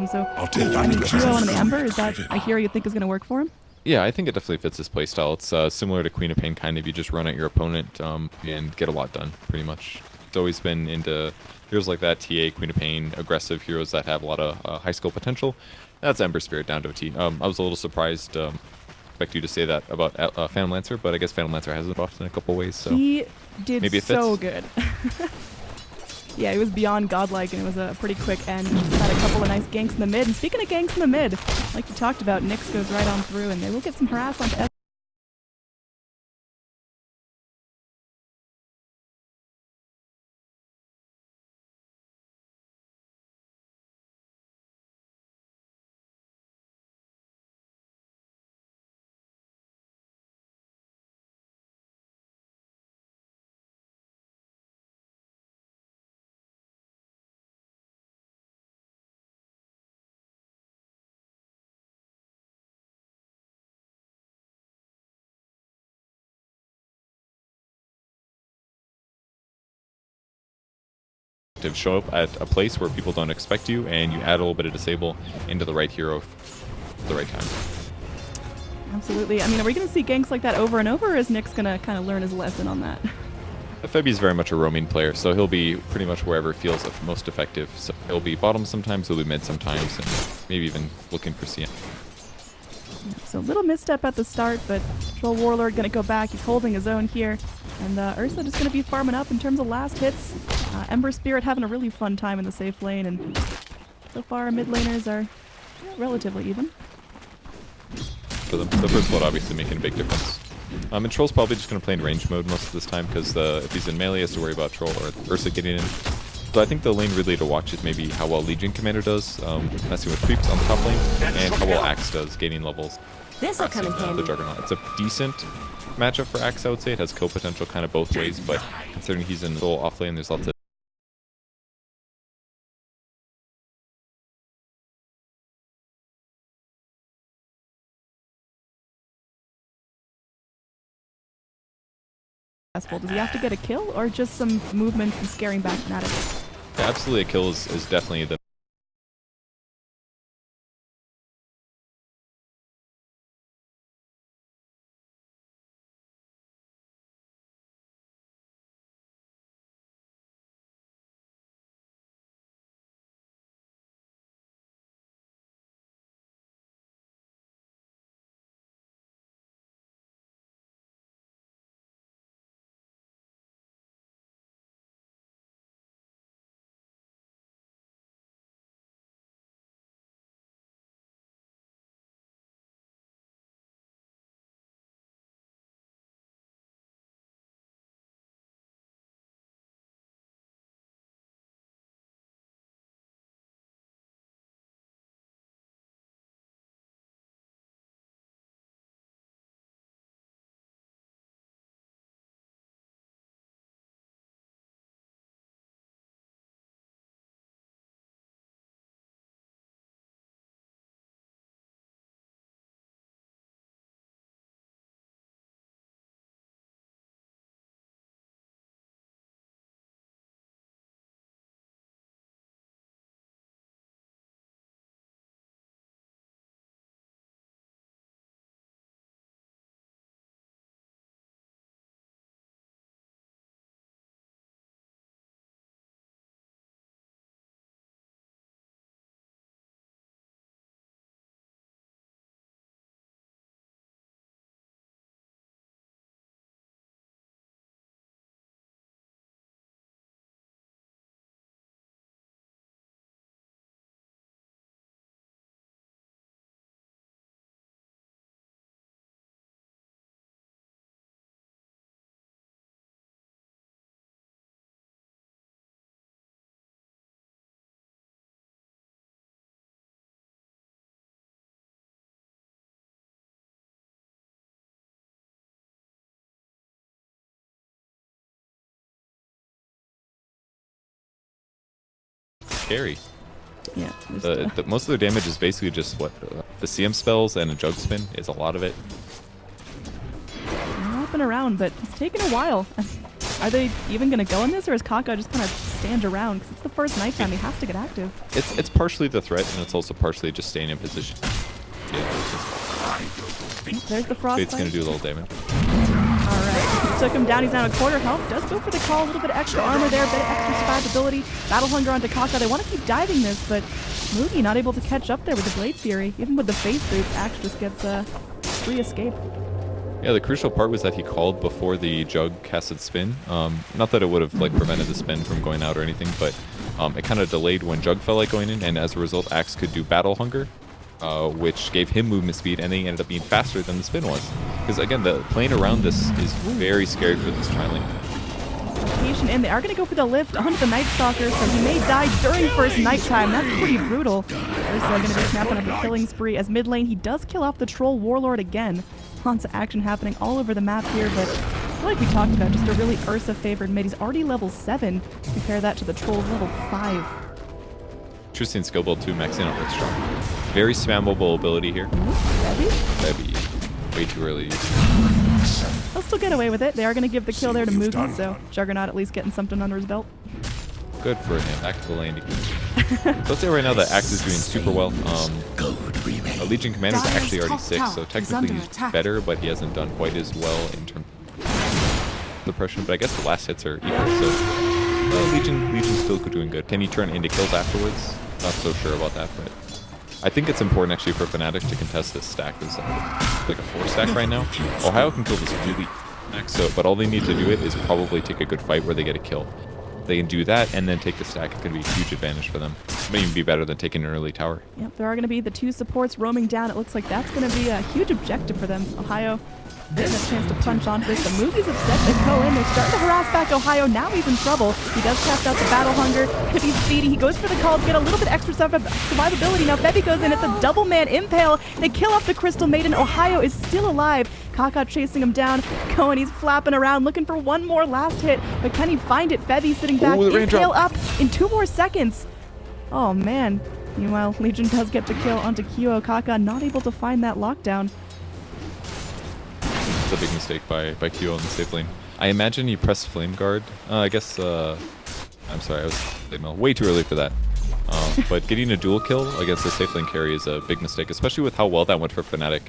So, I mean, duo on the Ember, is that a hero you think is going to work for him? Yeah, I think it definitely fits his playstyle. It's similar to Queen of Pain, kind of. You just run at your opponent and get a lot done, pretty much. It's always been into heroes like that, TA, Queen of Pain, aggressive heroes that have a lot of high skill potential. That's Ember Spirit down to a T. I was a little surprised. Expect you to say that about Phantom Lancer, but I guess Phantom Lancer has it buffed in a couple ways. So he did maybe it so fits. good. Yeah, he was beyond godlike, and it was a pretty quick end. Just had a couple of nice ganks in the mid. And speaking of ganks in the mid, like you talked about, Nyx goes right on through, and they will get some harass onto S. To show up at a place where people don't expect you, and you add a little bit of disable into the right hero at the right time. Absolutely. I mean, are we going to see ganks like that over and over, or is Nyx going to kind of learn his lesson on that? Febi is very much a roaming player, so he'll be pretty much wherever it feels most effective. So he'll be bottom sometimes, he'll be mid sometimes, and maybe even looking for CM. So a little misstep at the start, but Troll Warlord going to go back. He's holding his own here. And Ursa just going to be farming up in terms of last hits. Ember Spirit having a really fun time in the safe lane, and so far mid laners are relatively even. For them, the first blood obviously making a big difference. And Troll's probably just going to play in range mode most of this time, because if he's in melee, he has to worry about Troll or Ursa getting in. So I think the lane really to watch is maybe how well Legion Commander does, messing with creeps on the top lane, and how well Axe does, gaining levels. This'll come in handy. The Juggernaut. It's a decent matchup for Axe, I would say. It has kill potential kind of both ways, but considering he's in full off lane, there's lots of Does he have to get a kill, or just some movement and scaring back Fnatic? Yeah, absolutely, a kill is definitely the scary. Yeah. Most of their damage is basically just what the CM spells and a jug spin is a lot of it. Up and around, but it's taken a while. Are they even going to go in this, or is Kaka just kind of stand around? Because it's the first nighttime. He has to get active. It's partially the threat, and it's also partially just staying in position. There's the Frostbite. Fate's going to do a little damage. Alright, took him down. He's down a quarter health. Does go for the call. A little bit of extra armor there, a bit of extra survivability. Battle Hunger onto Kaka. They want to keep diving this, but Newbee not able to catch up there with the Blade Fury. Even with the face boots, Axe just gets a free escape. Yeah, the crucial part was that he called before the Jug casted spin. Not that it would have like prevented the spin from going out or anything, but it kind of delayed when Jug felt like going in, and as a result, Axe could do Battle Hunger, which gave him movement speed, and then he ended up being faster than the spin was. Because again, the playing around this is very scary for this tri lane. Location in. They are going to go for the lift onto the Night Stalker, so he may die during first nighttime. That's pretty brutal. Ursa going to be snapping up a killing spree as mid lane. He does kill off the Troll Warlord again. Lots of action happening all over the map here, but like we talked about, just a really Ursa favored mid. He's already level 7. Compare that to the Troll's level 5. Interesting skill build too, maxing out with strong. Very spammable ability here. Heavy. Way too early. They'll still get away with it. They are going to give the kill there to Mugi, so Juggernaut at least getting something under his belt. Good for him. Back to the lane. So let's say right now that Axe is doing super well. Legion Commander's actually already 6, so technically he's better, but he hasn't done quite as well in terms of suppression. But I guess the last hits are equal, so Legion's still doing good. Can he turn into kills afterwards? Not so sure about that, but I think it's important actually for Fnatic to contest this stack. There's like a 4 stack right now. Ohio can kill this really max, but all they need to do it is probably take a good fight where they get a kill. They can do that and then take the stack. It's going to be a huge advantage for them. It may even be better than taking an early tower. Yep, there are going to be the 2 supports roaming down. It looks like that's going to be a huge objective for them. Ohio getting a chance to punch onto this. The Movie's upset. They go in. They're starting to harass back Ohio. Now he's in trouble. He does cast out the Battle Hunger. If he's speedy, he goes for the call to get a little bit extra survivability. Now Bebby goes in. It's a double man impale. They kill off the Crystal Maiden. Ohio is still alive. Kaka chasing him down. Cohen, he's flapping around, looking for one more last hit. But can he find it? Febby sitting back. Impale up in 2 more seconds. Oh, man. Meanwhile, Legion does get the kill onto Kyo. Kaka not able to find that lockdown. It's a big mistake by Kyo in the safe lane. I imagine he pressed Flame Guard. I guess, I'm sorry, I was way too early for that. But getting a dual kill against the safe lane carry is a big mistake, especially with how well that went for Fnatic.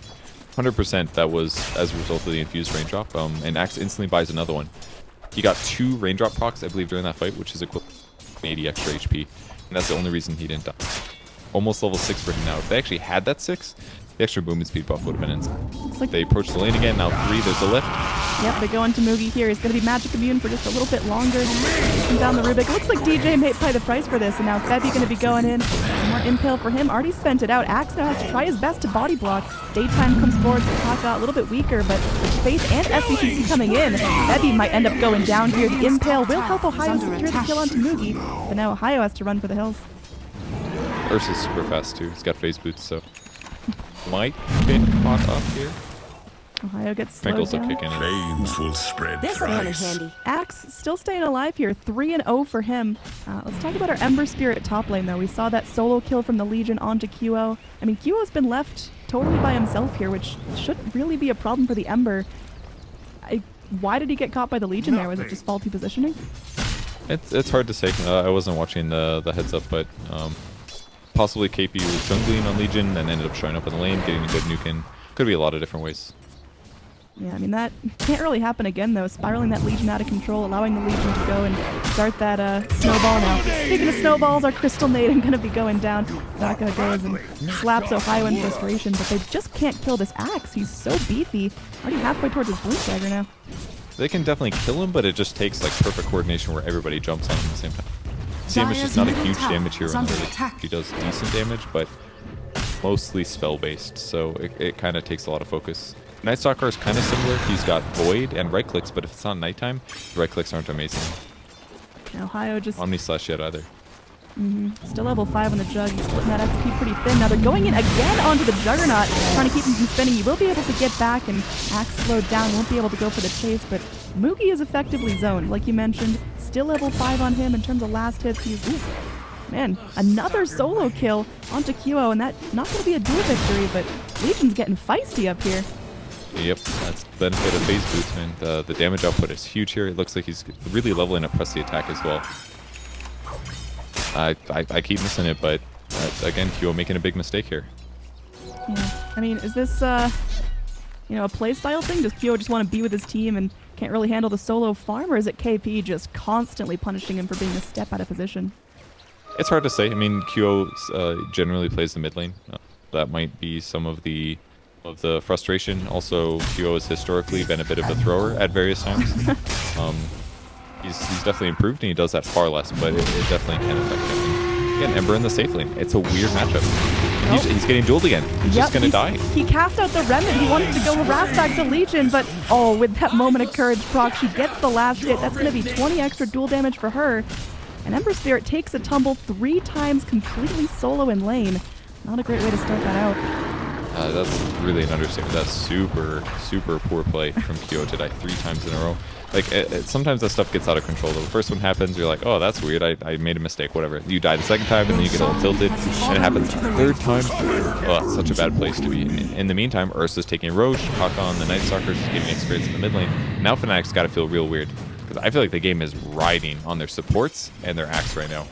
100% that was as a result of the infused raindrop, and Axe instantly buys another one. He got 2 raindrop procs, I believe, during that fight, which is equivalent to 80 extra HP, and that's the only reason he didn't die. Almost level 6 for him now. If they actually had that 6, the extra movement speed buff would have been insane. Like they approach the lane again, now 3, there's a lift. Yep, they go into Mugi here. He's going to be magic immune for just a little bit longer. Taking down the Rubik. It looks like DJ may pay the price for this, and now Febby going to be going in. More impale for him. Already spent it out. Axe now has to try his best to body block. Daytime comes forward, so Kaka a little bit weaker, but with Faith and SCTC coming in, Febby might end up going down here. The impale will help Ohio secure the kill onto Mugi, but now Ohio has to run for the hills. Ursa's super fast too. He's got phase boots, so might get caught up here. Ohio gets slowed Frankle's down. kicking in. Flames will spread thrice. Axe still staying alive here, 3-0 for him. Let's talk about our Ember Spirit top lane though. We saw that solo kill from the Legion onto QO. I mean, QO's been left totally by himself here, which shouldn't really be a problem for the Ember. Why did he get caught by the Legion there? Was it just faulty positioning? It's hard to say. I wasn't watching the heads up, but possibly KP was jungling on Legion and ended up showing up in the lane, getting a good nuke in. Could be a lot of different ways. Yeah, I mean, that can't really happen again, though. Spiraling that Legion out of control, allowing the Legion to go and start that snowball now. Speaking of snowballs, our Crystal Maiden going to be going down. Naka goes and slaps Ohio in frustration, but they just can't kill this Axe. He's so beefy. Already halfway towards his blue dagger now. They can definitely kill him, but it just takes like perfect coordination where everybody jumps on him at the same time. CM is just not a huge damage hero in the early. He does decent damage, but mostly spell-based, so it kind of takes a lot of focus. Night Stalker is kind of similar. He's got Void and right clicks, but if it's not nighttime, the right clicks aren't amazing. Now Ohio just... Omni slash yet either. Still level 5 on the Jug. He's splitting that XP pretty thin. Now they're going in again onto the Juggernaut, trying to keep him from spinning. He will be able to get back, and Axe slowed down. Won't be able to go for the chase, but Mugi is effectively zoned, like you mentioned. Still level 5 on him in terms of last hits. He's... Ooh, man, another solo kill onto QO, and that's not going to be a dual victory, but Legion's getting feisty up here. Yep, that's the benefit of phase boots, man. The damage output is huge here. It looks like he's really leveling up press the attack as well. I keep missing it, but again, Kyo making a big mistake here. Yeah. I mean, is this you know, a playstyle thing? Does Kyo just want to be with his team and can't really handle the solo farm, or is it KP just constantly punishing him for being a step out of position? It's hard to say. I mean, Kyo generally plays the mid lane. That might be some of the frustration. Also, Kyo has historically been a bit of a thrower at various times. He's definitely improved, and he does that far less, but it definitely can affect him. Again, Ember in the safe lane. It's a weird matchup. He's getting dueled again. He's just going to die. He cast out the Remnant. He wanted to go harass back the Legion, but oh, with that moment of courage, Proc, she gets the last hit. That's going to be 20 extra duel damage for her. And Ember Spirit takes a tumble 3 times completely solo in lane. Not a great way to start that out. That's really an understatement. That's super, super poor play from Kyo to die 3 times in a row. Like, sometimes that stuff gets out of control. The first one happens, you're like, oh, that's weird. I made a mistake, whatever. You die the second time, and then you get all tilted. And it happens a 3rd time. Oh, that's such a bad place to be. In the meantime, Ursa's taking Roche, Hakon, the Night Stalkers, getting experience in the mid lane. Now Fnatic's got to feel real weird. Because I feel like the game is riding on their supports and their Axe right now.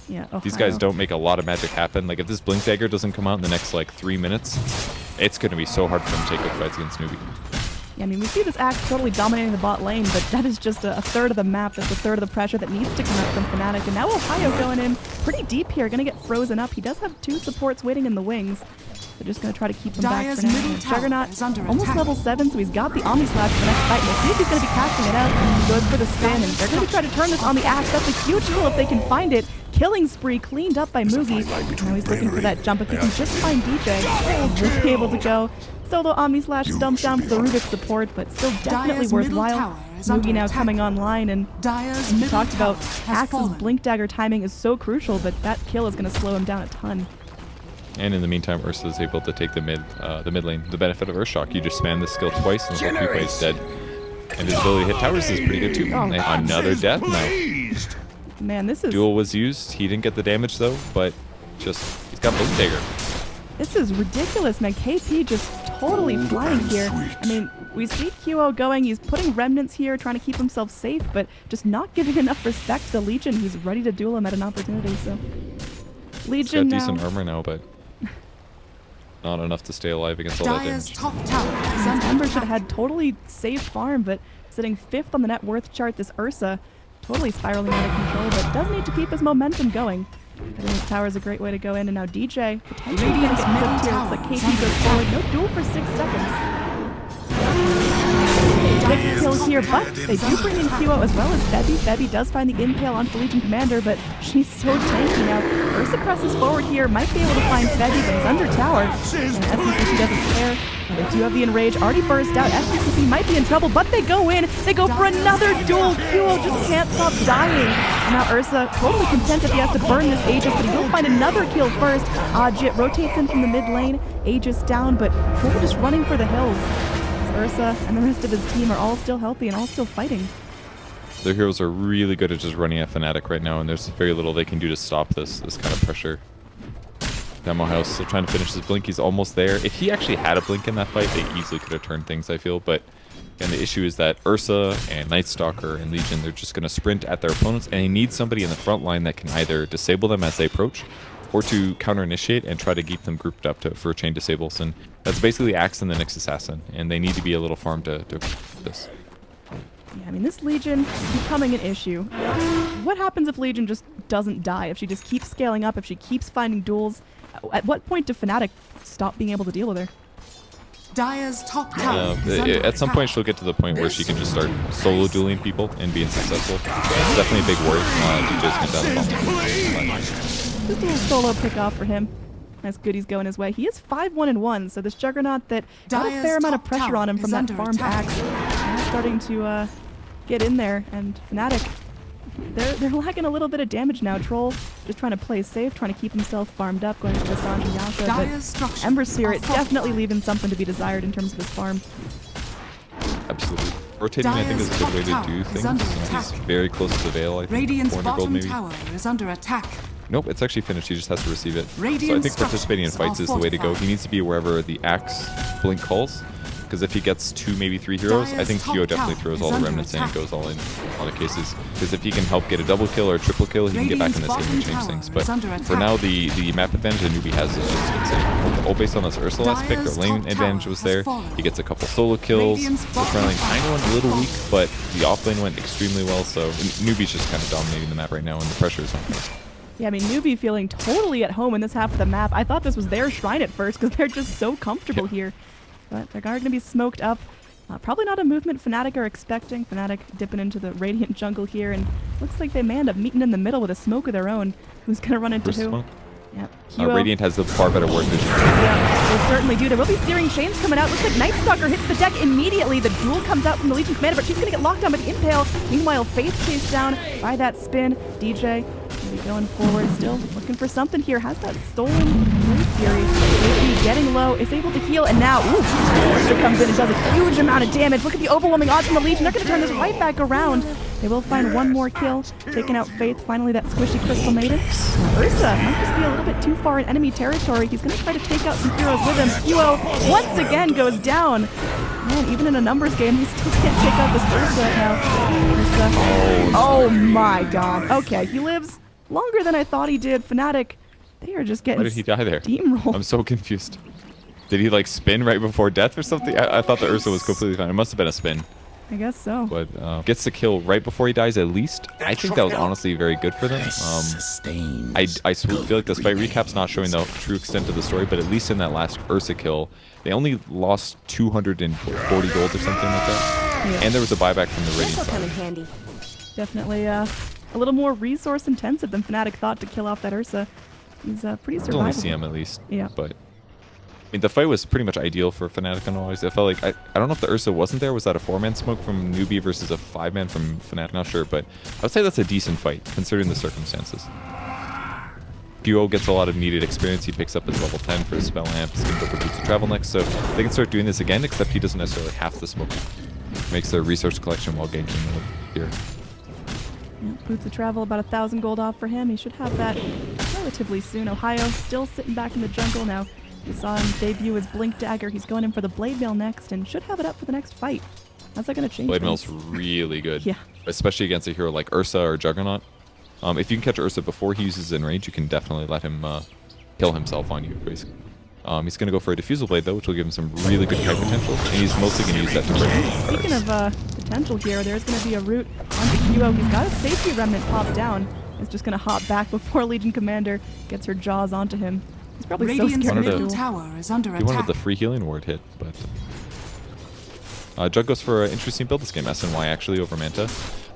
Yeah, These guys don't make a lot of magic happen. Like, if this Blink Dagger doesn't come out in the next, like, 3 minutes, it's going to be so hard for them to take good fights against Newbee. Yeah, I mean, we see this Axe totally dominating the bot lane, but that is just a third of the map. That's a third of the pressure that needs to come out from Fnatic. And now Ohio going in pretty deep here, going to get frozen up. He does have 2 supports waiting in the wings. They're just going to try to keep him back for now. Juggernaut, almost level 7, so he's got the Omni Slash for the next fight. We'll see if he's going to be casting it out. He goes for the spin, and they're going to be trying to turn this on the Axe. That's a huge tool if they can find it. Killing spree cleaned up by Mugi. Now he's looking for that jump. If he can just find DJ, he'll be able to go. Solo Omni Slash dumped down for the Rubik support, but still definitely worthwhile. Mugi now coming online, and we talked about Axe's Blink Dagger timing is so crucial, but that kill is going to slow him down a ton. And in the meantime, Ursa is able to take the mid lane. The benefit of Earthshock, you just spam this skill twice and the whole creep is dead. And his ability to hit towers is pretty good too. Oh, another death now. Man, this is... Duel was used. He didn't get the damage though, but he's got Blink Dagger. This is ridiculous, man. KP just totally flying here. I mean, we see QO going. He's putting remnants here, trying to keep himself safe, but just not giving enough respect to the Legion, who's ready to duel him at an opportunity. So, Legion he's got now... decent armor now, but not enough to stay alive against all that damage. Top tower Ember should have had totally safe farm, but sitting 5th on the net worth chart, this Ursa totally spiraling out of control, but does need to keep his momentum going. I think this tower is a great way to go in, and now DJ potentially going to get cooked here. Looks like KP goes forward. No duel for 6 seconds. Big kill here, but they do bring in Kyo as well as Febby. Febby does find the impale onto the Legion Commander, but she's so tanky now. Ursa presses forward here, might be able to find Febby, but he's under tower. And SCCC doesn't care. They do have the Enrage already burst out. SCCC might be in trouble, but they go in. They go for another duel. Kyo just can't stop dying. And now Ursa totally content that he has to burn this Aegis, but he will find another kill first. Jit rotates in from the mid lane. Aegis down, but Troll just running for the hills. Ursa and the rest of his team are all still healthy and all still fighting. Their heroes are really good at just running at Fnatic right now, and there's very little they can do to stop this kind of pressure. Demo House still trying to finish his blink. He's almost there. If he actually had a blink in that fight, they easily could have turned things, I feel. But and the issue is that Ursa and Night Stalker and Legion, they're just going to sprint at their opponents, and they need somebody in the front line that can either disable them as they approach, or to counter-initiate and try to keep them grouped up for chain disables. And that's basically Axe and the Nyx Assassin, and they need to be a little farm to this. Yeah, I mean, this Legion is becoming an issue. What happens if Legion just doesn't die? If she just keeps scaling up, if she keeps finding duels? At what point do Fnatic stop being able to deal with her? Dire's top tower at some point she'll get to the point where she can just start solo dueling people and being successful. It's definitely a big worry. DJ's going down the bottom. Just a little solo pick off for him. Nice goodies going his way. He is 5-1-1, so this Juggernaut that got a fair amount of pressure on him from that farmed Axe. Now starting to get in there, and Fnatic, they're lacking a little bit of damage now. Troll just trying to play safe, trying to keep himself farmed up, going for the Sanj and Yasha, but Ember Spirit definitely leaving something to be desired in terms of his farm. Absolutely. Rotating, I think, is a good way to do things. He's very close to the Veil, I think. Radiant's Corner gold, bottom maybe. tower is under attack. Nope, it's actually finished. He just has to receive it. So I think participating in fights is the way to go. He needs to be wherever the Axe blink calls. because if he gets 2, maybe 3 heroes, I think Dire's Kyo top definitely tower throws is all the under remnants in and attack. goes all in a lot of cases. Because if he can help get a double kill or a triple kill, he can get back in this game and change things. But for now, the map advantage that Newbee has is just insane. All based on this Ursa last pick, their lane advantage was there. He gets a couple solo kills. The front lane kind of went a little weak, but the off lane went extremely well. So Newbee's just kind of dominating the map right now, and the pressure is on him. Yeah, I mean, Newbee feeling totally at home in this half of the map. I thought this was their shrine at first because they're just so comfortable here. But they're going to be smoked up. Probably not a movement Fnatic are expecting. Fnatic dipping into the Radiant jungle here, and looks like they may end up meeting in the middle with a smoke of their own. Who's going to run into First who? smoke. Yeah, Radiant has the far better ward vision. Yeah, they certainly do. There will be Searing Chains coming out. Looks like Night Stalker hits the deck immediately. The duel comes out from the Legion Commander, but she's going to get locked down by the Impale. Meanwhile, Faith chased down by that spin. DJ will be going forward still, looking for something here. Has that stolen Great Fury. He's getting low, is able to heal, and now, Orchard comes in and does a huge amount of damage. Look at the overwhelming odds from the Legion. They're going to turn this right back around. They will find one more kill, taking out Faith. Finally, that squishy Crystal Maiden. Ursa might just be a little bit too far in enemy territory. He's going to try to take out some heroes with him. Kyo once again goes down. Man, even in a numbers game, he still can't take out this Ursa now. Ursa. Oh my god. Okay, he lives longer than I thought he did. Fnatic, they are just getting Why did he die there? steamrolled. I'm so confused. Did he like spin right before death or something? I thought the Ursa was completely fine. It must have been a spin. I guess so. But gets the kill right before he dies at least. I think that was honestly very good for them. I feel like this fight recap's not showing the true extent of the story, but at least in that last Ursa kill, they only lost 240 gold or something like that. Yeah. And there was a buyback from the Radiant Come in side. handy. Definitely a little more resource intensive than Fnatic thought to kill off that Ursa. He's pretty It's only survivable. CM at least. Yeah. But I mean, the fight was pretty much ideal for Fnatic and always. I felt like I don't know if the Ursa wasn't there. Was that a 4-man smoke from Newbee versus a 5-man from Fnatic? Not sure, but I would say that's a decent fight considering the circumstances. Duo gets a lot of needed experience. He picks up his level 10 for his spell amp. He's going to go for Boots of Travel next, so they can start doing this again, except he doesn't necessarily have to smoke. Makes their resource collection while ganking here. Yeah, Boots of Travel, about 1,000 gold off for him. He should have that relatively soon. Ohio still sitting back in the jungle now. We saw him debut his Blink Dagger. He's going in for the Blade Mail next and should have it up for the next fight. How's that going to change Blade things? Mail's really good. Yeah. Especially Especially against a hero like Ursa or Juggernaut. If you can catch Ursa before he uses Enrage, you can definitely let him kill himself on you, basically. He's going to go for a Diffusal Blade, though, which will give him some really good kite potential. And he's mostly going to use that to break. Speaking of potential here, there's going to be a route onto Kyo. He's got a safety remnant popped down. He's just going to hop back before Legion Commander gets her jaws onto him. He's probably Radiant's so scared to middle duel. tower is under He wanted attack. the free healing ward hit, but Jug goes for an interesting build this game, SNY actually over Manta.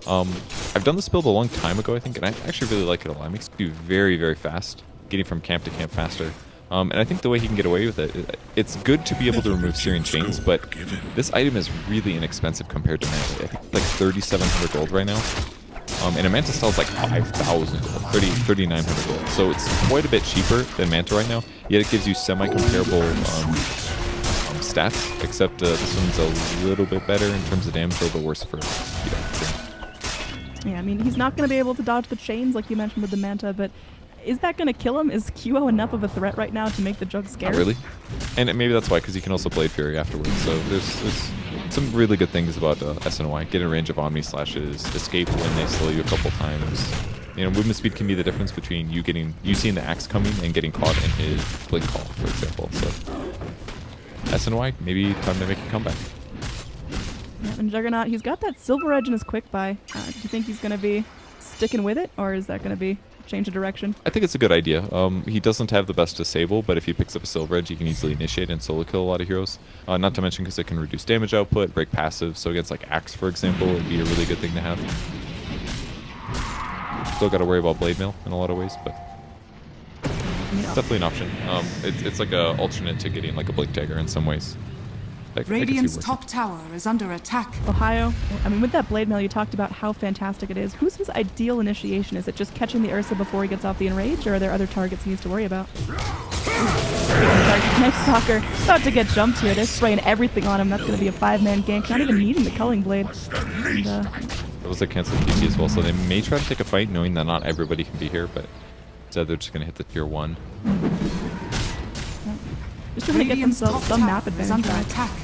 I've done this build a long time ago, I think, and I actually really like it a lot. It makes you very, very fast, getting from camp to camp faster. And I think the way he can get away with it, it's good to be able to remove Searing Chains, but this item is really inexpensive compared to Manta. I think it's like 3,700 gold right now. And a Manta sells like 5,000, 3,900 gold. So it's quite a bit cheaper than Manta right now, yet it gives you semi-comparable stats, except this one's a little bit better in terms of damage, a little bit worse for speed. Yeah, I mean, he's not going to be able to dodge the chains like you mentioned with the Manta, but is that going to kill him? Is Kyo enough of a threat right now to make the Jug scared? Not really. And maybe that's why, because he can also Blade Fury afterwards. So there's some really good things about SNY. Get in range of Omni Slashes, escape when they slow you a couple times. You know, movement speed can be the difference between you seeing the axe coming and getting caught in his Blink Call, for example. So SNY, maybe time to make a comeback. Yeah, and Juggernaut, he's got that Silver Edge in his quick buy. Do you think he's going to be sticking with it, or is that going to be change of direction? I think it's a good idea. He doesn't have the best disable, but if he picks up a Silver Edge, he can easily initiate and solo kill a lot of heroes. Not to mention because it can reduce damage output, break passive. So against like Axe, for example, it would be a really good thing to have. Still got to worry about Blade Mail in a lot of ways, but it's definitely an option. It's like a alternate to getting like a Blink Dagger in some ways. I can see Radiant's working. top tower is under attack. Ohio, I mean, with that Blade Mail, you talked about how fantastic it is. Who's his ideal initiation? Is it just catching the Ursa before he gets off the Enrage, or are there other targets he needs to worry about? Night Stalker about to get jumped here. They're spraying everything on him. That's going to be a 5-man gank, not even needing the Culling Blade. And, That was a canceled PC as well, so they may try to take a fight knowing that not everybody can be here, but instead they're just going to hit the tier 1. just trying to get Radiant's themselves top some map tower is under advantage back. attack.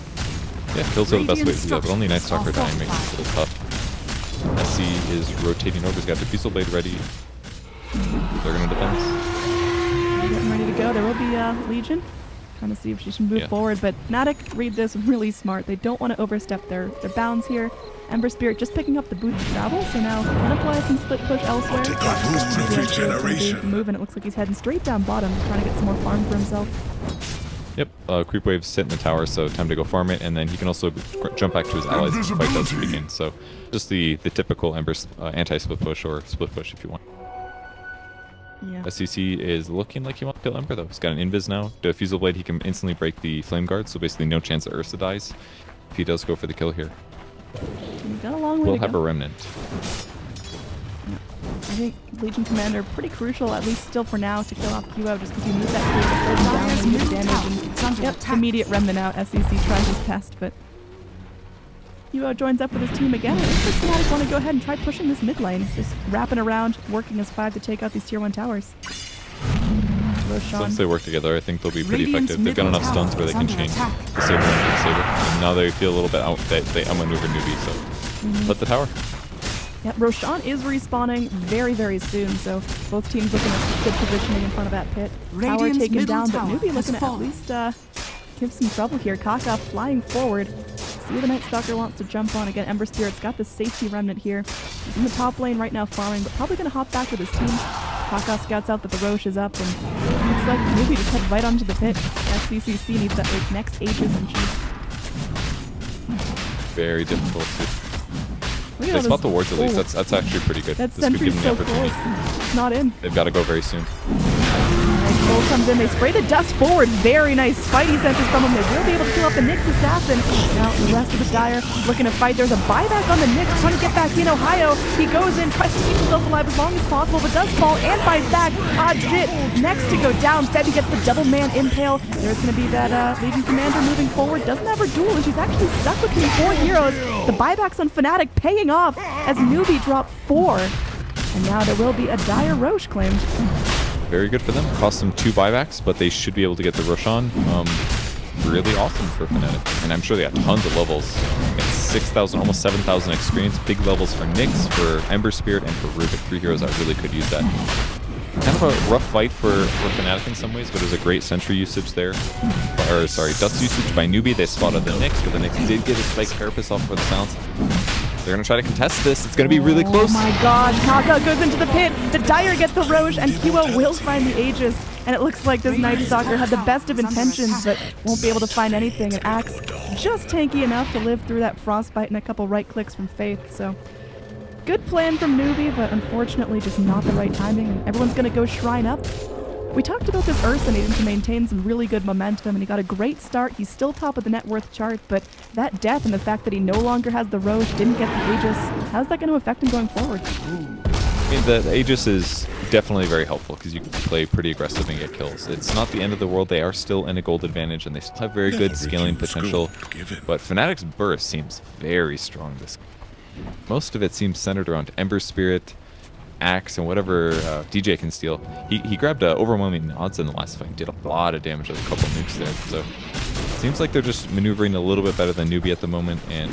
Yeah, kills are the best way to do that, but only Night Stalker dying makes it a little tough. SC is rotating over. He's got the Diffusal Blade ready. They're going to defend. Getting ready to go. There will be Legion. Trying to see if she should move forward, but Fnatic read this really smart. They don't want to overstep their bounds here. Ember Spirit just picking up the boot to travel, so now can apply some split push elsewhere. Move, and it looks like he's heading straight down bottom, trying to get some more farm for himself. Yep, Creep Wave's sit in the tower, so time to go farm it, and then he can also jump back to his allies if the fight does begin. So just the typical Ember anti-split push or split push if you want. Yeah. SCC is looking like he wants to kill Ember though. He's got an Invis now. Diffusal Blade, he can instantly break the Flame Guard, so basically no chance that Ursa dies if he does go for the kill here. Got a long way We'll to have go. a Remnant. Yeah. I think Legion Commander pretty crucial, at least still for now, to kill off QO just because you need that clear to hold him down and use damage. And immediate Remnant out. SCC tries his best, but QO joins up with his team again. It looks like Fnatic want to go ahead and try pushing this mid lane, just wrapping around, working as 5 to take out these tier 1 towers. Once they work together, I think they'll be pretty effective. They've got enough stuns where they can change the Saber and the Saber. And now they feel a little bit out that they outmaneuver Newbee, so let the tower. Yep, Roshan is respawning very, very soon, so both teams looking at good positioning in front of that pit. Tower taken down, but Newbee looking to at least give some trouble here. Kaka flying forward. See what the Night Stalker wants to jump on. Again, Ember Spirit's got the safety remnant here. He's in the top lane right now farming, but probably going to hop back with his team. Kaka scouts out that the Roche is up, and looks like Newbee just head right onto the pit. SCCC needs that like, next Aegis, and she's very difficult to... They spot the wards at least. That's actually pretty good. That this could give sentry's them the so opportunity. close. It's not in. They've got to go very soon. Cole comes in, they spray the dust forward. Very nice Spidey senses from him. They will be able to kill up the Nyx assassin. Now the rest of the Dire looking to fight. There's a buyback on the Nyx, trying to get back in Ohio. He goes in, tries to keep himself alive as long as possible, but does fall and buys back. Shit. Next to go down, Febby gets the double man impale. There's going to be that Legion Commander moving forward. Doesn't have her duel, and she's actually stuck between 4 heroes. The buybacks on Fnatic paying off as Newbee dropped 4. And now there will be a Dire Roche claimed. Very good for them. Cost them 2 buybacks, but they should be able to get the Roshan. Really awesome for Fnatic. And I'm sure they got tons of levels. It's 6,000, almost 7,000 experience. Big levels for Nyx, for Ember Spirit, and for Rubik. 3 heroes that really could use that. Kind of a rough fight for Fnatic in some ways, but there's a great sentry usage there. Or, sorry, dust usage by Newbee. They spotted the Nyx, but the Nyx did get a Spike Carapace off for the silence. They're going to try to contest this. It's going to be really close. Oh my gosh, Kaka goes into the pit. The Dire gets the Roche, and QO will find the Aegis. And it looks like this Night Stalker had the best of intentions, but won't be able to find anything. And Axe just tanky enough to live through that Frostbite and a couple right clicks from Faith. So good plan from Newbee, but unfortunately just not the right timing. And everyone's going to go Shrine up. We talked about this Ursa needing to maintain some really good momentum, and he got a great start. He's still top of the net worth chart, but that death and the fact that he no longer has the Roche, didn't get the Aegis, how's that going to affect him going forward? I mean, the Aegis is definitely very helpful because you can play pretty aggressive and get kills. It's not the end of the world. They are still in a gold advantage, and they still have very good scaling potential. But Fnatic's burst seems very strong. Most of it seems centered around Ember Spirit, Axe, and whatever DJ can steal. He grabbed overwhelming odds in the last fight. Did a lot of damage with a couple nukes there. So seems like they're just maneuvering a little bit better than Newbee at the moment, and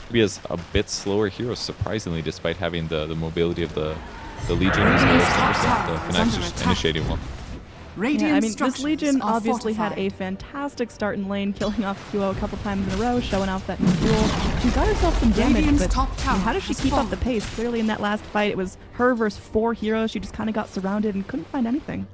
Newbee has a bit slower heroes, surprisingly, despite having the mobility of the Legion as well as Fnatic's just initiating well. Yeah, I mean, this Legion obviously had a fantastic start in lane, killing off QO a couple times in a row, showing off that new duel. She got herself some damage, but I mean, how does she keep up the pace? Clearly in that last fight, it was her versus 4 heroes. She just kind of got surrounded and couldn't find anything.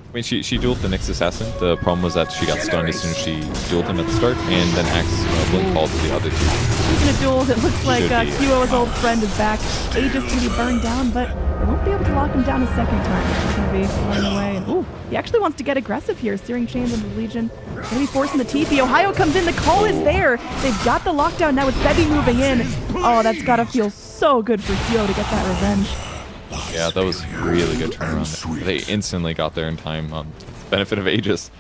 I mean, she dueled the Nyx Assassin. The problem was that she got stunned as soon as she dueled him at the start, and then Axe blink called to the other two. Speaking of duels, it looks like QO's old friend is back. Aegis can be burned down, but they won't be able to lock him down a second time. He's going to be running away. And, ooh, he actually wants to get aggressive here. Searing Chains into the Legion. Going to be forcing the TP. Ohio comes in. The call is there. They've got the lockdown now with Febby moving in. Oh, that's got to feel so good for QO to get that revenge. Yeah, that was really good turnaround. They instantly got there in time on the benefit of Aegis.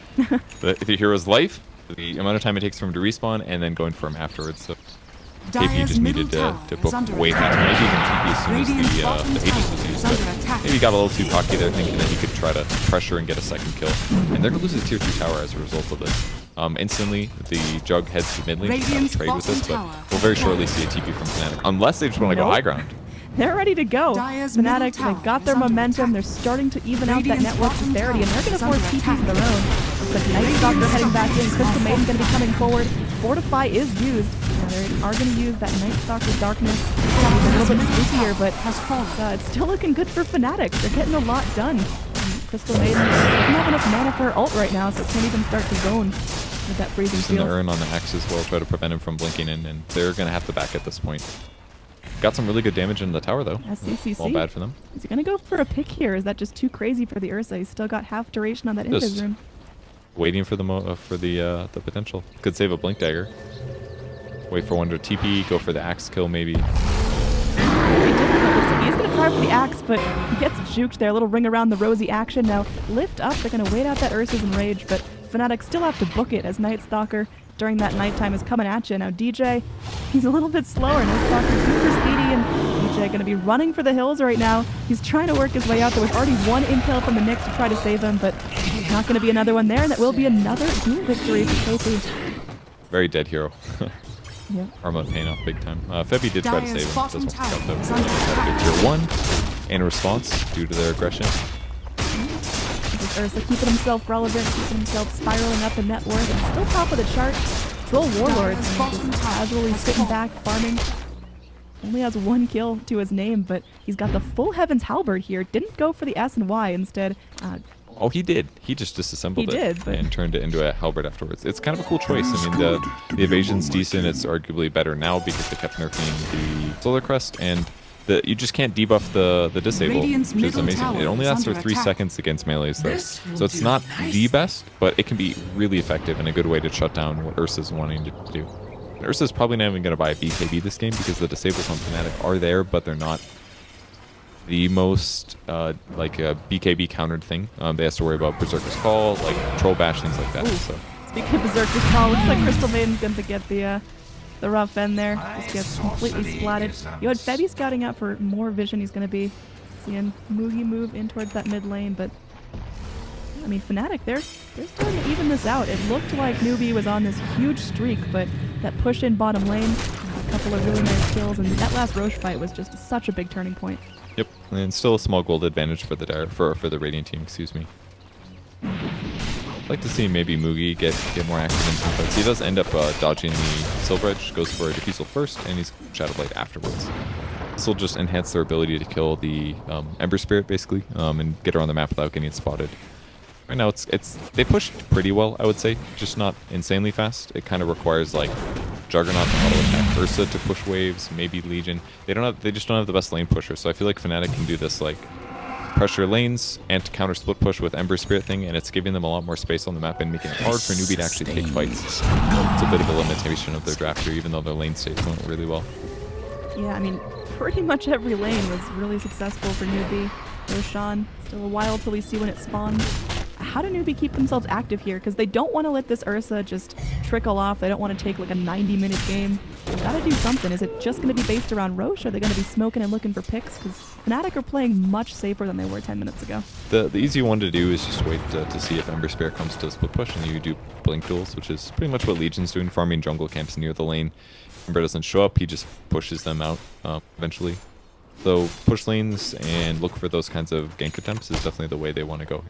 The hero's life, the amount of time it takes for him to respawn, and then going for him afterwards. So KP just needed to book way faster. Maybe even TP as soon as the Aegis was used. But maybe he got a little too cocky there, thinking that he could try to pressure and get a second kill. And they're going to lose his tier 2 tower as a result of this. Instantly, the Jug heads to mid lane to have a Radiant's trade with this, but bottom tower we'll very shortly see a TP from Fnatic. Unless they just want to go Nope. high ground. They're ready to go. Dire's Fnatic, middle tower they've got is their under momentum. attack. They're starting to even out that Radiant's network bottom disparity, and they're going to tower force is TPs of under their own. But Night Stalker heading back in. Crystal Maiden going to be coming forward. Fortify is used. Now they are going to use that Night Stalker Darkness. It's a little bit spookier, but it's still looking good for Fnatic. They're getting a lot done. And Crystal Maiden doesn't have enough mana for her ult right now, so it can't even start to zone with that freezing Using the field. Urn on the Axe as well, try to prevent him from blinking in, and they're going to have to back at this point. Got some really good damage in the tower, though. SCCC. All bad for them. Is he going to go for a pick here? Is that just too crazy for the Ursa? He's still got half duration on that Just Invis rune. waiting for the potential. Could save a Blink Dagger. Wait for one to TP, go for the Axe kill maybe. He's going to try for the Axe, but he gets juked there. A little ring around the rosy action. Now, lift up. They're going to wait out that Ursa's Enrage, but Fnatic still have to book it as Night Stalker during that nighttime is coming at you. Now, DJ, he's a little bit slower. Night Stalker's super speedy, and DJ going to be running for the hills right now. He's trying to work his way out. There was already one impale from the Nyx to try to save him, but not going to be another one there, and that will be another duel victory for KP. Very dead hero. Yep. Armlet paying off big time. Febby did try to Dire's save him. bottom Doesn't work out tower though. is under Had a good tier 1 and a response due to their aggression. This Ursa keeping himself relevant, keeping himself spiraling up in net worth, and still top of the chart. Troll Warlord Dire's bottom just tower casually has sitting fallen. back, farming. Only has one kill to his name, but he's got the full Heaven's Halberd here. Didn't go for the S and Y instead. Oh, he did. He just disassembled He it did, but- and turned it into a halberd afterwards. It's kind of a cool choice. I mean, the evasion's decent. It's arguably better now because they kept nerfing the Solar Crest, and you just can't debuff the disable, Radiant's which is middle amazing. tower It only is lasts for under 3 attack. seconds against melees, though. This will So it's do not nice. the best, but it can be really effective and a good way to shut down what Ursa's wanting to do. And Ursa's probably not even going to buy a BKB this game because the disables on Fnatic are there, but they're not the most like a BKB countered thing. They have to worry about Berserker's Call, like Troll Bash, things like that. Ooh. So Speaking of Berserker's Call, looks like Crystal Maiden's going to get the rough end there. Just gets completely splatted. You had Febby scouting out for more vision. He's going to be seeing Mugi move in towards that mid lane, but I mean, Fnatic, they're starting to even this out. It looked like Newbee was on this huge streak, but that push in bottom lane, a couple of really nice kills, and that last Roche fight was just such a big turning point. yep, and still a small gold advantage for the for the Radiant team. Excuse me. I'd like to see maybe Mugi get more active in some fights. He does end up dodging the Silver Edge, goes for a Diffusal first, and he's Shadow Blade afterwards. This will just enhance their ability to kill the Ember Spirit, basically, and get around the map without getting spotted. Right now, they pushed pretty well, I would say, just not insanely fast. It kind of requires like Juggernaut to auto attack Ursa to push waves, maybe Legion. They just don't have the best lane pusher. So I feel like Fnatic can do this like pressure lanes and counter split push with Ember Spirit thing, and it's giving them a lot more space on the map and making it hard for Newbee to actually take fights. It's a bit of a limitation of their draft here, even though their lane states went really well. Yeah, I mean, pretty much every lane was really successful for Newbee. Roshan, still a while till we see when it spawns. How do Newbee keep themselves active here? Because they don't want to let this Ursa just trickle off. They don't want to take like a 90-minute game. They gotta do something. Is it just going to be based around Roche? Or are they going to be smoking and looking for picks? Because Fnatic are playing much safer than they were 10 minutes ago. The easy one to do is just wait to see if Ember Spirit comes to split push, and you do blink duels, which is pretty much what Legion's doing, farming jungle camps near the lane. Ember doesn't show up, he just pushes them out eventually. So push lanes and look for those kinds of gank attempts is definitely the way they want to go.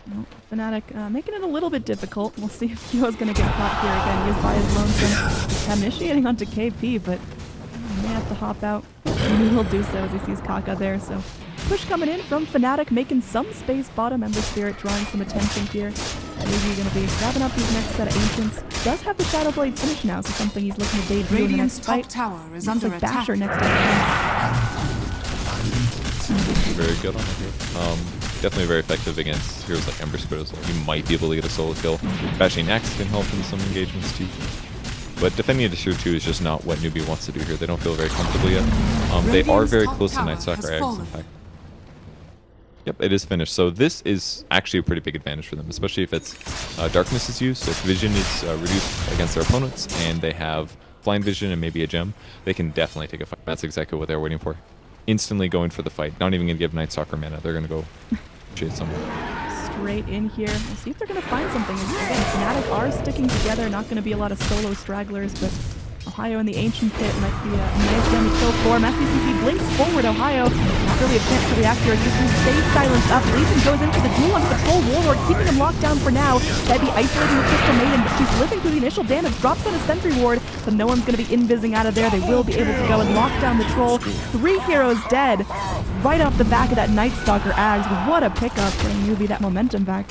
Well, Fnatic making it a little bit difficult. We'll see if Kyo's going to get caught here again. He is by his lonesome. Initiating onto KP, but he may have to hop out. And he will do so as he sees Kaka there. So push coming in from Fnatic, making some space bottom. Ember Spirit drawing some attention here. Maybe going to be grabbing up these next set of Ancients. Does have the Shadow Blade finish now, so something he's looking to debut in the Radiant's next top fight. tower is Looks under like attack. Basher next to him. Very good on the hero. Definitely very effective against heroes like Ember Spirit as well. You might be able to get a solo kill. Bashing Axe can help in some engagements too. But defending a tier 2 is just not what Newbee wants to do here. They don't feel very comfortable yet. They are Radiant's very top close to tower Night Stalker has eggs, in fallen. fact. Yep, it is finished. So this is actually a pretty big advantage for them, especially if it's Darkness is used. If Vision is reduced against their opponents and they have Blind Vision and maybe a gem, they can definitely take a fight. That's exactly what they're waiting for. Instantly going for the fight. Not even going to give Night Stalker mana. They're going to go chase someone. straight in here. We'll see if they're going to find something. Again, Fnatic are sticking together. Not going to be a lot of solo stragglers, but Ohio in the Ancient Pit might be a nice down to kill for him. SCCC blinks forward. Ohio, not really a chance to react here. Just stays silenced up. Legion goes in for the duel onto the Troll Warlord, keeping him locked down for now. Debbie isolating the Crystal Maiden, but she's living through the initial damage. Drops on a Sentry Ward, so no one's going to be invising out of there. They will be able to go and lock down the Troll. 3 heroes dead right off the back of that Night Stalker Ags. What a pickup, getting Newbee that momentum back.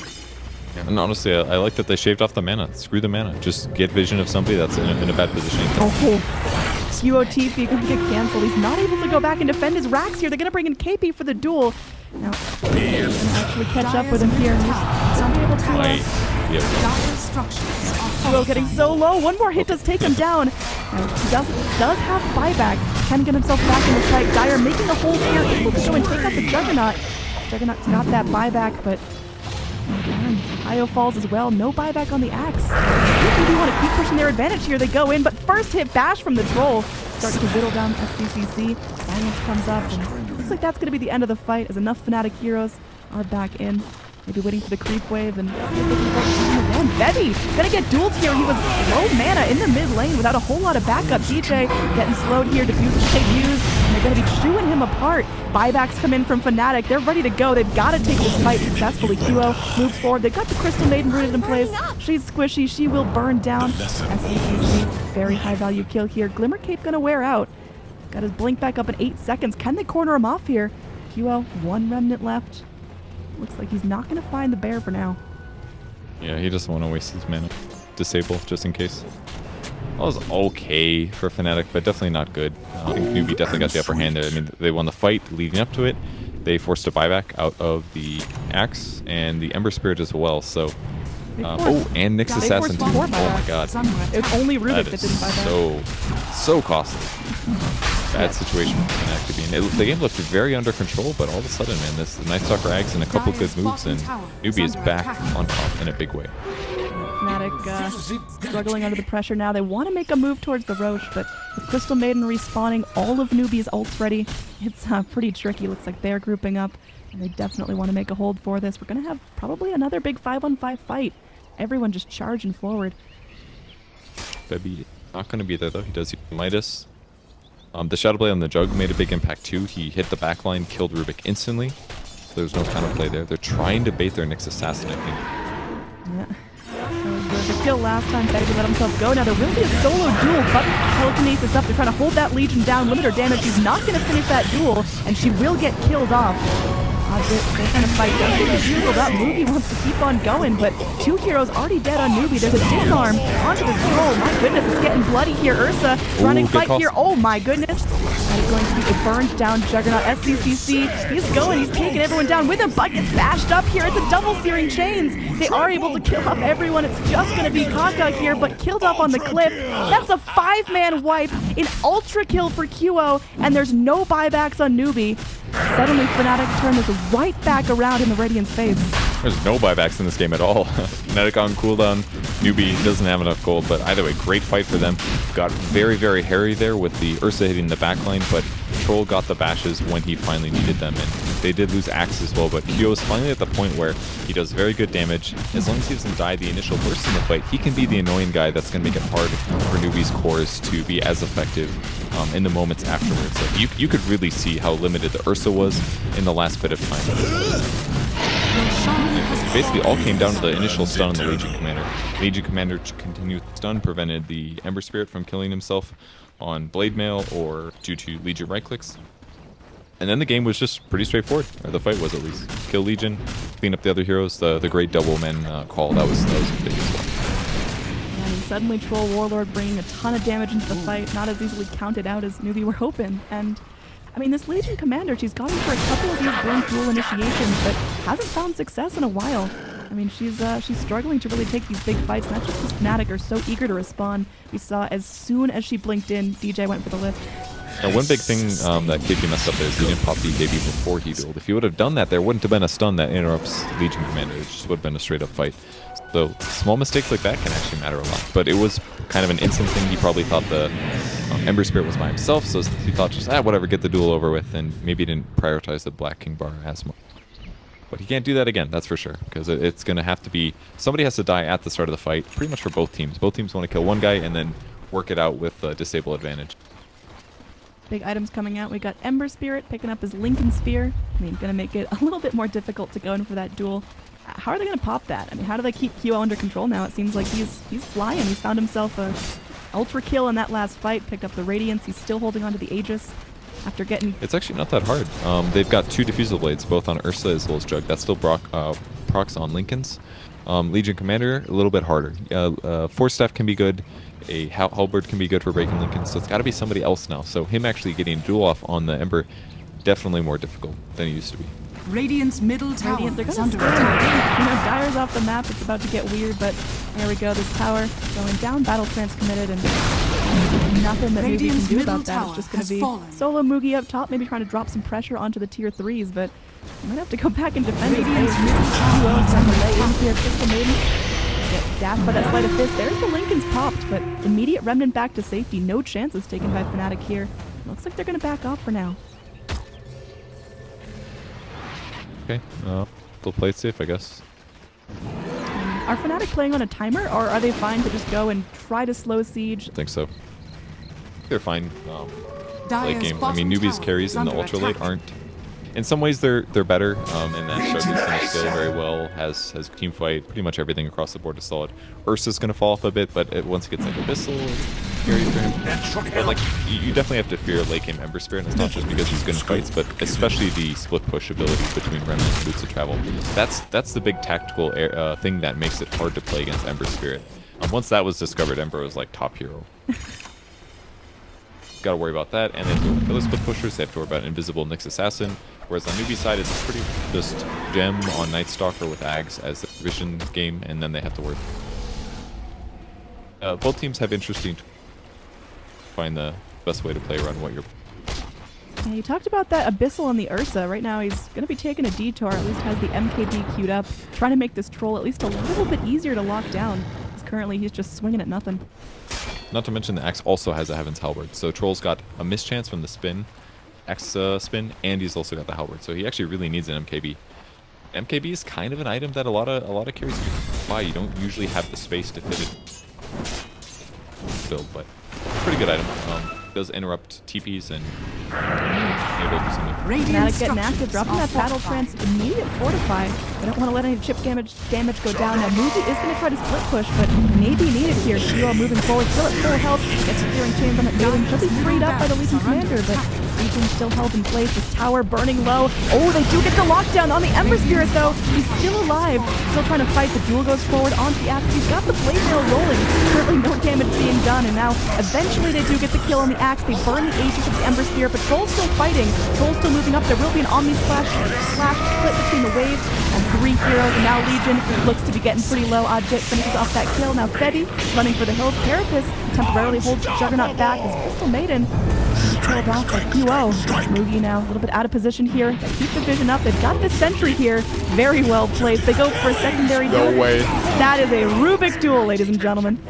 And honestly, I like that they shaved off the mana. Screw the mana. Just get vision of somebody that's in a bad position. Oh, QOTP could get canceled. He's not able to go back and defend his racks here. They're going to bring in KP for the duel. Now, they can actually catch up with him here. He's unable to... Dire structures are Will getting so low. One more hit does take him down. Now, he does have buyback. Can get himself back in the fight. Dire making a hold here, able to go and take out the Juggernaut. Juggernaut's got that buyback, but Ohio falls as well. No buyback on the Axe. They want to keep pushing their advantage here. They go in, but first hit bash from the Troll starts to whittle down SCCC. Silence comes up, and looks like that's going to be the end of the fight as enough Fnatic heroes are back in. Maybe waiting for the creep wave and Bebby gonna get dueled here. He was low mana in the mid lane without a whole lot of backup. DJ getting slowed here. Diffusers take use, and they're gonna be chewing him apart. Buybacks come in from Fnatic. They're ready to go. They've got to take this fight successfully. QO moves forward. They've got the Crystal Maiden rooted in place. She's squishy. She will burn down. SCCC, very high value kill here. Glimmer Cape gonna wear out. Got his blink back up in 8 seconds. Can they corner him off here? QO, 1 remnant left. Looks like he's not going to find the bear for now. Yeah, he doesn't want to waste his mana. Disable, just in case. That was okay for Fnatic, but definitely not good. I think Newbee definitely got the upper hand there. I mean, they won the fight leading up to it. They forced a buyback out of the Axe and the Ember Spirit as well, so... and Nyx Assassin too. Oh my god. It's only Rubik that didn't buy that. So costly. Bad situation for Fnatic to be in. The game looked very under control, but all of a sudden, man, this Night Stalker Ags and a couple good moves, and Newbee is back on top in a big way. Fnatic struggling under the pressure now. They want to make a move towards the Roche, but with Crystal Maiden respawning, all of Newbee's ults ready, it's pretty tricky. Looks like they're grouping up, and they definitely want to make a hold for this. We're going to have probably another big 5-on-5 fight. Everyone just charging forward. Bebby not going to be there, though. He does use Midas. The Shadow Blade on the Jug made a big impact too. He hit the backline, killed Rubik instantly. So there's no counterplay there. They're trying to bait their Nyx Assassin, I think. Yeah. The kill last time, Betty let himself go. Now there will be a solo duel, but telekinesis up. They're trying to hold that Legion down, limit her damage. She's not going to finish that duel, and she will get killed off. They're trying to fight. Don't get bugled up. Newbee wants to keep on going, but 2 heroes already dead on Newbee. There's a disarm onto the Troll. My goodness, it's getting bloody here. Ursa running fight here. Oh my goodness. That is going to be a burned down Juggernaut. SCCC, he's going. He's taking everyone down with him, but gets bashed up here. It's a double searing chains. They are able to kill off everyone. It's just going to be Kaka here, but killed off on the cliff. That's a 5-man wipe. An ultra kill for QO, and there's no buybacks on Newbee. Suddenly, Fnatic turn this right back around in the Radiant's face. There's no buybacks in this game at all. Fnatic on cooldown. Newbee doesn't have enough gold, but either way, great fight for them. Got very, very hairy there with the Ursa hitting the backline, but Troll got the bashes when he finally needed them, and they did lose Axe as well, but Kyo is finally at the point where he does very good damage. As long as he doesn't die the initial burst in the fight, he can be the annoying guy that's going to make it hard for Newbee's cores to be as effective in the moments afterwards. Like you could really see how limited the Ursa was in the last bit of time. It basically all came down to the initial stun on the Legion Commander. Legion Commander continued stun, prevented the Ember Spirit from killing himself on Blade Mail or due to Legion right clicks. And then the game was just pretty straightforward, or the fight was at least. Kill Legion, clean up the other heroes, the great double men call, that was big as well. And suddenly Troll Warlord bringing a ton of damage into the fight, not as easily counted out as Newbee were hoping. And I mean, this Legion Commander, she's gone for a couple of these blink duel initiations, but hasn't found success in a while. I mean, she's struggling to really take these big fights, and that's just because Fnatic are so eager to respond. We saw as soon as she blinked in, DJ went for the lift. Now, one big thing that KP messed up there is he didn't pop the KB before he dueled. If he would have done that, there wouldn't have been a stun that interrupts Legion Commander. It just would have been a straight-up fight. So small mistakes like that can actually matter a lot. But it was kind of an instant thing. He probably thought the Ember Spirit was by himself, so he thought just, whatever, get the duel over with, and maybe didn't prioritize the Black King bar as much. But he can't do that again, that's for sure, because it's going to have to be... Somebody has to die at the start of the fight, pretty much for both teams. Both teams want to kill one guy and then work it out with disable advantage. Big items coming out. We got Ember Spirit picking up his Lincoln Sphere. I mean, going to make it a little bit more difficult to go in for that duel. How are they going to pop that? I mean, how do they keep QO under control now? It seems like he's flying. He's found himself a ultra kill in that last fight, picked up the Radiance. He's still holding on to the Aegis after getting... It's actually not that hard. They've got 2 Diffusal Blades, both on Ursa as well as Jug. That's still procs on Lincolns. Legion Commander, a little bit harder. Force Staff can be good. A Halberd can be good for breaking Lincolns, so it's got to be somebody else now. So him actually getting a duel off on the Ember, definitely more difficult than it used to be. Radiant's middle tower Radiant, they're is going to under attack. You know, Dire's off the map. It's about to get weird, but there we go. This tower going down, battle trance committed, and nothing that Newbee can do about that. It's just going to be solo Mugi up top, maybe trying to drop some pressure onto the tier 3s, but you might have to go back and defend his base. QO's trying to lay in here. Crystal Maiden get dashed by that Sleight of Fist. There's the Lincolns popped, but immediate Remnant back to safety. No chances taken by Fnatic here. Looks like they're going to back off for now. Okay, they'll play it safe, I guess. Are Fnatic playing on a timer, or are they fine to just go and try to slow siege? I think so. They're fine. Dire's Late game. I mean, bottom Newbee's tower carries is in the under ultra late attack. aren't. In some ways, they're better. And that Jug is going to scale very well. Has team fight. Pretty much everything across the board is solid. Ursa's going to fall off a bit, but once it gets into Abyssal, it's scary for him. But like, you definitely have to fear late game Ember Spirit. And it's not just because he's good in fights, but especially the split push ability between Remnant and Boots of Travel. That's the big tactical thing that makes it hard to play against Ember Spirit. Once that was discovered, Ember was like top hero. Got to worry about that, and then other split pushers, they have to worry about Invisible Nyx Assassin, whereas on Newbee side, it's pretty just Gem on Night Stalker with Ags as the vision game, and then they have to worry. Both teams have interesting find the best way to play around what you're... Yeah, you talked about that Abyssal on the Ursa. Right now he's going to be taking a detour, at least has the MKB queued up, trying to make this troll at least a little bit easier to lock down. Because currently he's just swinging at nothing. Not to mention the Axe also has a Heaven's Halberd, so Troll's got a mischance from the spin, Axe spin, and he's also got the Halberd, so he actually really needs an MKB. MKB is kind of an item that a lot of carries do buy. You don't usually have the space to fit it build, but pretty good item. Does interrupt TPs and able to do something. Fnatic getting active, dropping that battle trance, immediate fortify. They don't want to let any chip damage go down. Now Newbee is going to try to split push, but maybe needed here. QO moving forward, still at full health, gets securing chains on that Maiden. She'll be freed up by the Legion Commander, but Legion still held in place. This tower burning low. Oh, they do get the lockdown on the Ember Spirit though. He's still alive, still trying to fight. The duel goes forward onto the Axe. He's got the blade mail rolling. Currently no damage being done, and now eventually they do get the kill on the Axe. They burn the Aegis of the Ember Spirit, but Troll's still fighting. Troll's still moving up. There will be an Omni Splash split between the waves, and 3 heroes, and now Legion looks to be getting pretty low. Oddjet finishes off that kill. Now Febby running for the hills. Carapace temporarily holds Juggernaut back as Crystal Maiden killed off by QO. Mugi now a little bit out of position here. They keep the vision up. They've got the sentry here. Very well placed. They go for a secondary duel. No way. That is a Rubik duel, ladies and gentlemen.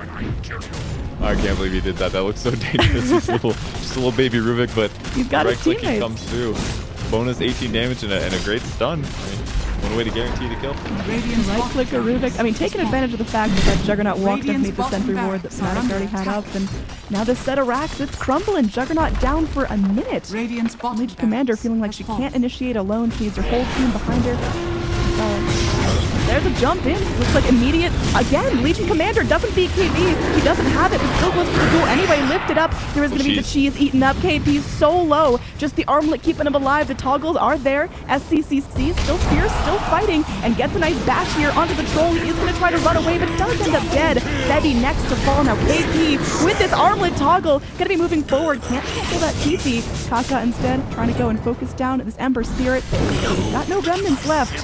I can't believe he did that. That looks so dangerous. Just a little baby Rubik, but He's got right his click he teammates. comes through. Bonus 18 damage and a great stun. I mean, one way to guarantee the kill. Radiant's Right bottom click a tower Rubik. is I mean, taking advantage of the fact that Juggernaut walked underneath the sentry ward that bottom barracks Fnatic are already under had attack. up, and now this set of racks, it's crumbling. Juggernaut down for a minute. Radiant's bottom Legion Commander barracks feeling like has she fallen. can't initiate alone. She needs her whole team behind her. There's a jump in. Looks like immediate. Again, Legion Commander doesn't beat KP. He doesn't have it, but still goes for the duel anyway. Lifted up. There is going to be the cheese eaten up. KP's so low. Just the armlet keeping him alive. The toggles are there. SCCC still fierce, still fighting, and gets a nice bash here onto the troll. He is going to try to run away, but does end up dead. Febby next to fall. Now KP with this armlet toggle. Going to be moving forward. Can't cancel that TP. Kaka instead trying to go and focus down at this Ember Spirit. Got no remnants left.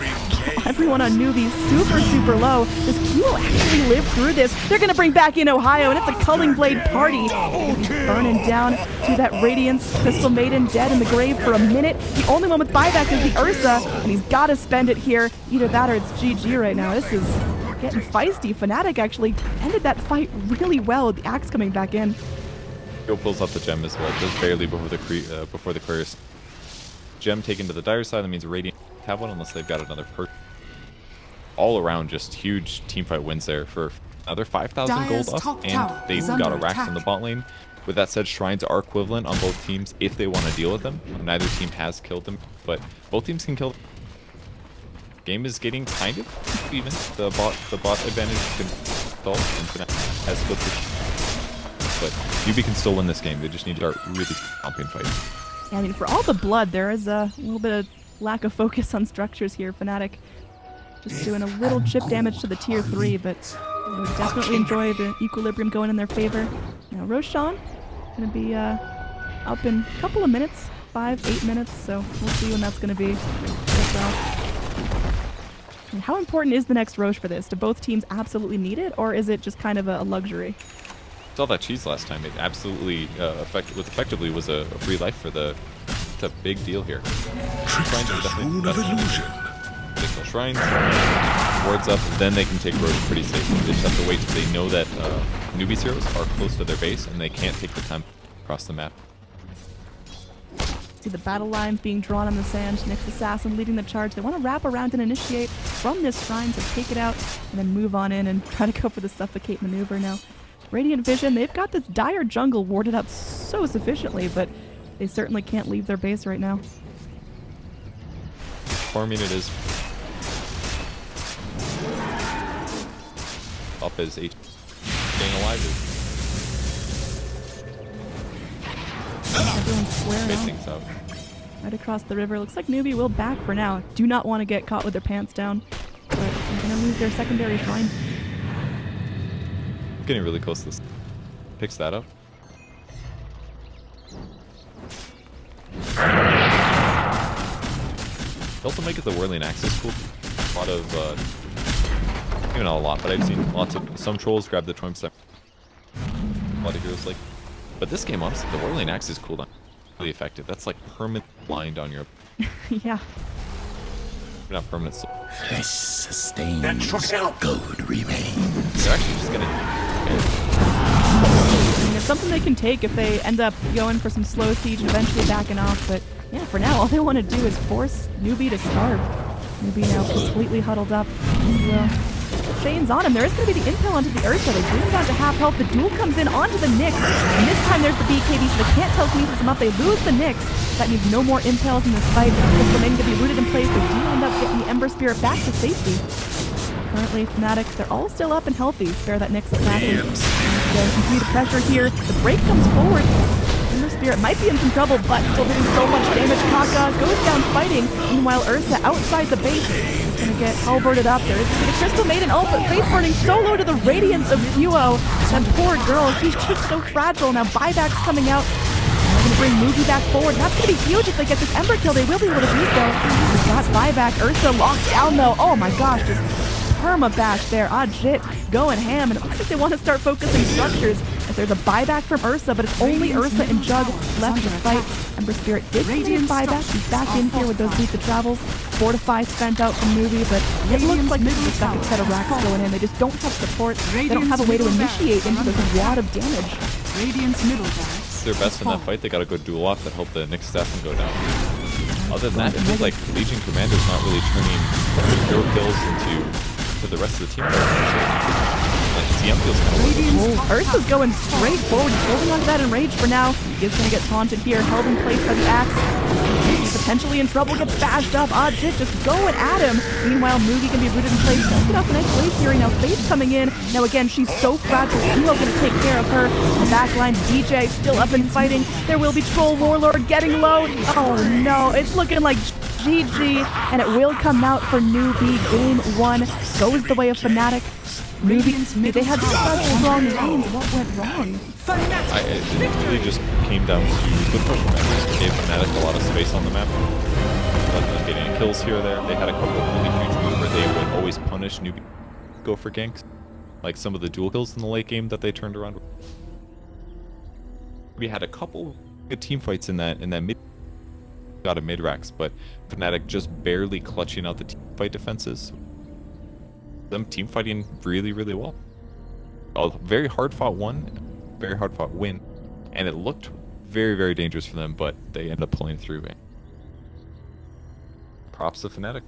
Everyone on Newbee super low. Does Q actually live through this? They're going to bring back in Ohio, and it's a Culling Blade party. Burning down to that Radiance. Crystal Maiden dead in the grave for a minute. The only one with buyback is the Ursa, and he's got to spend it here. Either that or it's GG right now. This is getting feisty. Fnatic actually ended that fight really well with the Axe coming back in. Go pulls up the gem as well, just barely before the Queer's gem taken to the dire side. That means Radiant have one unless they've got another perk. All around, just huge teamfight wins there for another 5,000 gold up, and they've got a Rax in the bot lane. With that said, shrines are equivalent on both teams if they want to deal with them. Neither team has killed them, but both teams can kill them. Game is getting kind of even. The bot advantage has been stalled, and Fnatic has split the but Newbee can still win this game. They just need to start really champion fighting. Yeah, I mean, for all the blood, there is a little bit of lack of focus on structures here. Fnatic just doing a little chip damage to the tier 3, but I would definitely enjoy the equilibrium going in their favor. Now, Roshan going to be up in a couple of minutes, 5-8 minutes, so we'll see when that's going to be. And how important is the next Roche for this? Do both teams absolutely need it, or is it just kind of a luxury? Saw that cheese last time. It absolutely effectively was a free life for the. It's a big deal here. Shrines are definitely the best. They kill shrines, wards up, then they can take Roche pretty safely. They just have to wait till they know that Newbee's heroes are close to their base and they can't take the time across the map. See the battle lines being drawn on the sand. Nyx Assassin leading the charge. They want to wrap around and initiate from this shrine to take it out and then move on in and try to go for the suffocate maneuver now. Radiant Vision, they've got this dire jungle warded up so sufficiently, but they certainly can't leave their base right now. Farming it is. Up as H. Staying alive is. Everyone's square now. Things out. Right across the river. Looks like Newbee will back for now. Do not want to get caught with their pants down, but they're going to lose their secondary shrine. Getting really close to this. Picks that up. Also make it the Whirling Axis cool. A lot of, maybe not a lot, but I've seen lots of, some trolls grab the Trump step. A lot of heroes like, but this game honestly, the Whirling Axis cooldown really effective. That's like permanent blind on your, Yeah. not permanent. Flesh sustains, gold remains. They're actually just gonna. I mean, it's something they can take if they end up going for some slow siege and eventually backing off, but yeah, for now, all they want to do is force Newbee to starve. Newbee now completely huddled up. Shane's on him. There is going to be the intel onto the Ursa. They bring him down to half health. The duel comes in onto the Nyx, and this time there's the BKB, so they can't telekinesis him up. They lose the Nyx. That means no more impels in this fight. This remains to be rooted in place. They do end up getting the Ember Spirit back to safety. Currently, Fnatic, they're all still up and healthy. Spare that Nyx attacking. Continue the pressure here. The break comes forward. Ember Spirit might be in some trouble, but still doing so much damage. Kaka goes down fighting. Meanwhile, Ursa outside the base is going to get halberded up. There is the Crystal Maiden ult, but face burning so low to the radiance of Duo. That poor girl, she's just so fragile. Now buybacks coming out. They're going to bring Newbee back forward. That's going to be huge if they get this Ember kill. They will be able to do so. We've got buyback. Ursa locked down though. Oh my gosh, just perma-bash there. Ajit going ham, and I think they want to start focusing structures. If there's a buyback from Ursa, but it's only Ursa and Jug left to fight. Ember Spirit did get a buyback. He's back in here with those Beat the Travels. Fortify spent out from Newbee, but it looks like this is the second set of racks going in. They just don't have support. They don't have a way to initiate into this wad of damage. Radiant's middle barracks. Their best in that fight. They got a good duel off that helped the Nyx assassin go down. Other than that, it feels like Legion Commander's not really turning hero kills into the rest of the team. Like CM feels kind of Ursa's going straight forward. He's holding onto that enrage for now. He is going to get taunted here, held in place by the axe. He's potentially in trouble, gets bashed up. Ajit just going at him. Meanwhile, Mugi can be rooted in place. Does get off the next wave here. Now Faith coming in. Now again, she's so fragile. Duo going to take care of her. The backline, DJ still up and fighting. There will be Troll Warlord getting low. Oh no, it's looking like GG, and it will come out for Newbee. Game 1 goes the way of Fnatic. Newbee, they had such strong lanes. What went wrong? It really just came down to the push measures. Gave Fnatic a lot of space on the map. Let them getting kills here or there. They had a couple of really huge moves where they would always punish Newbee, go for ganks. Like some of the dual kills in the late game that they turned around. We had a couple good team fights in that mid. Got a mid-racks, but Fnatic just barely clutching out the team fight defenses. Them team fighting really, really well. A very hard fought one, very hard fought win, and it looked very, very dangerous for them, but they ended up pulling through. props to Fnatic.